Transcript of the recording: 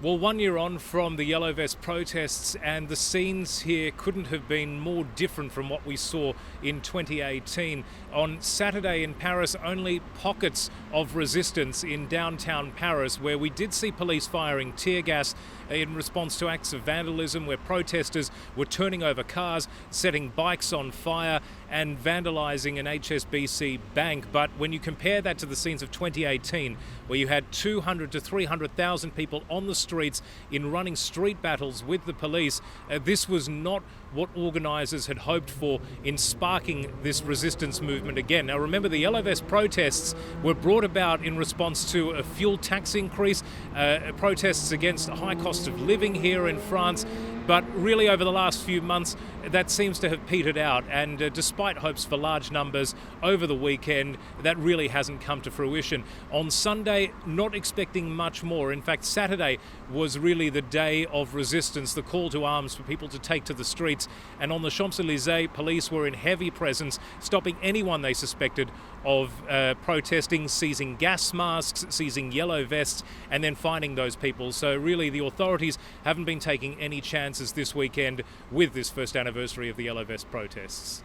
Well, 1 year on from the Yellow Vest protests, and the scenes here couldn't have been more different from what we saw in 2018. On Saturday in Paris, only pockets of resistance in downtown Paris, where we did see police firing tear gas in response to acts of vandalism, where protesters were turning over cars, setting bikes on fire, and vandalising an HSBC bank. But when you compare that to the scenes of 2018, where you had 200 to 300,000 people on the streets in running street battles with the police, this was not what organisers had hoped for in sparking this resistance movement again. Now remember, the Yellow Vest protests were brought about in response to a fuel tax increase, protests against a high cost of living here in France. But really over the last few months, that seems to have petered out, and despite hopes for large numbers over the weekend, that really hasn't come to fruition. On Sunday, not expecting much more. In fact, Saturday was really the day of resistance, the call to arms for people to take to the streets. And on the Champs-Élysées, police were in heavy presence, stopping anyone they suspected of protesting, seizing gas masks, seizing yellow vests, and then finding those people. So really the authorities haven't been taking any chances this weekend with this first anniversary of the Yellow Vest protests.